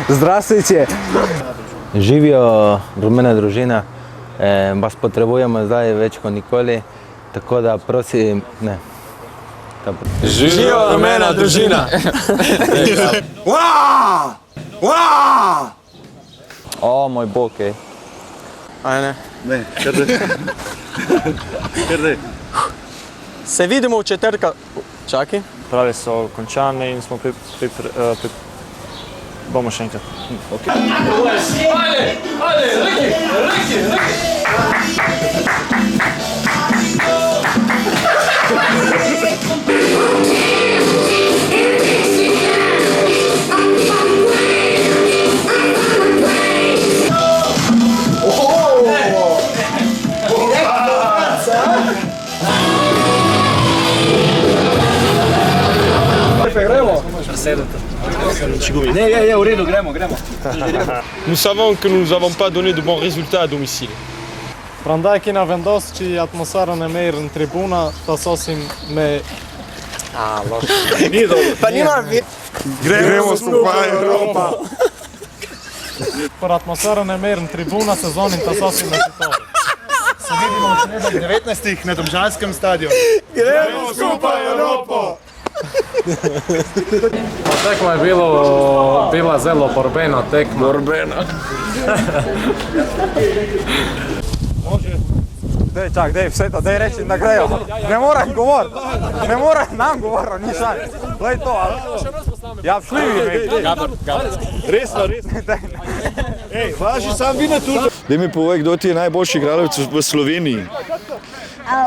Здравствуйте. Živijo rumena družina, vas potrebujemo zdaj več kot nikoli, tako da prosim, ne. Živijo rumena družina. O, moj bog, ej. Aj ne. Ne, kar daj. Se vidimo v četrtka. Čakaj. Prave so končane in smo bomo še enkrat. Nous savons que nous n'avons pas donné de bons résultats à domicile. Prandaj na vendosči atmosfera ne mer in tribuna, pa sosim me... Pa nima Gremo skupaj, Evropa! Por atmosfera ne mer in tribuna, sezon in ta sosim me šitovi. Se vidimo v 19. na Domžalskem stadionu. Gremo skupaj, Evropo! Tekma je bila zelo borbena tekma. Borbena. Dej, čak, dej, vse to, dej reči na grejo. Ne morem govoriti. Ne morem nam govoriti, ni šaj. Glej to, ali? Ja, šli mi. Resno. Ej, važi sam vi na tu. Daj mi povej, kdo ti je najboljši igralec v Sloveniji?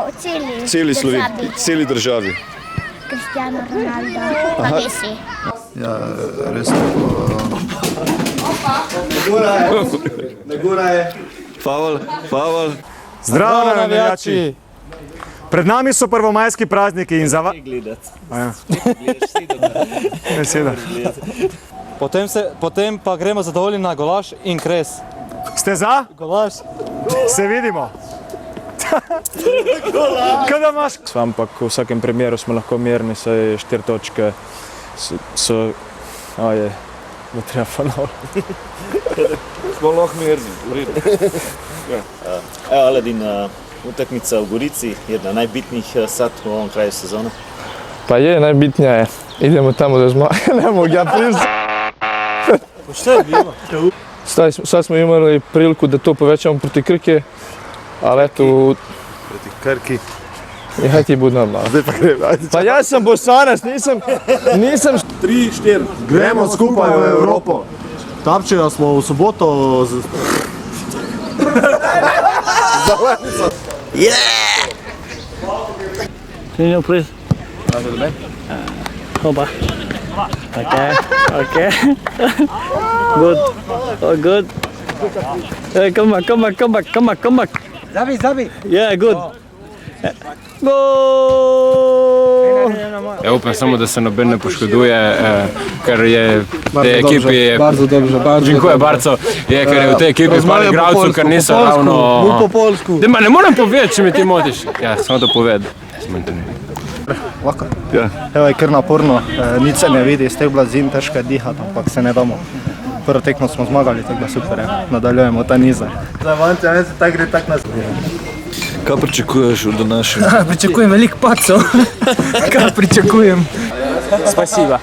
V Celi Sloveniji, celi državi. Cristiano Ronaldo, pa Messi. Ja, resno. Negura je. Faul. Zdravo, navijači. Pred nami so prvomajski prazniki in za vas... Potem pa gremo zadovoljni na golaš in kres. Ste za? Golaš. Se vidimo. Kada imaš... Ampak v vsakem primeru smo lahko mirni, saj 4 točke so... bo treba ponoviti. Smo lahko mirni, v redu. Evo Aladin, utakmica v Gorici, jedna najbitnijih sad u ovom kraju sezone. Pa je, najbitnija je. Idemo tamo da ne mogu ja priznati. Šta je bilo? Sad smo imali priliku da to povećamo proti Krke, ali eto... Proti Krki. Hajde ti budi normalno. Zdaj pa gremo, ajde. Pa ja sam Bosanac, nisam... 3, 4. Gremo skupaj v Evropo. Tapčejo smo v soboto... Can you please? Opa. Okay. Good. Oh, good. Hey, come back. Zabi. Yeah, good. Go! Ja upam samo da se noben ne poškoduje, ker je v tej ekipi... Bardzo dobrze. Dziękuję bardzo. Je, ker je v tej ekipi par igralcev, ker niso ravno... Bud po polsku. Daj, ne moram povedati, če mi ti motiš. Ja, samo to povedi. Lahko? Ja. Evo je kar naporno, nič se ne vidi, iz teh blazin težko je dihati, ampak se ne damo. Prvo tekmo smo zmagali, tako da super, nadaljujemo ta niza. Zavante, a ne se tak gre tak nas. Kaj pričakuješ od današnjega? Pričakujem veliko pacov. Kaj pričakujem? Spasiba.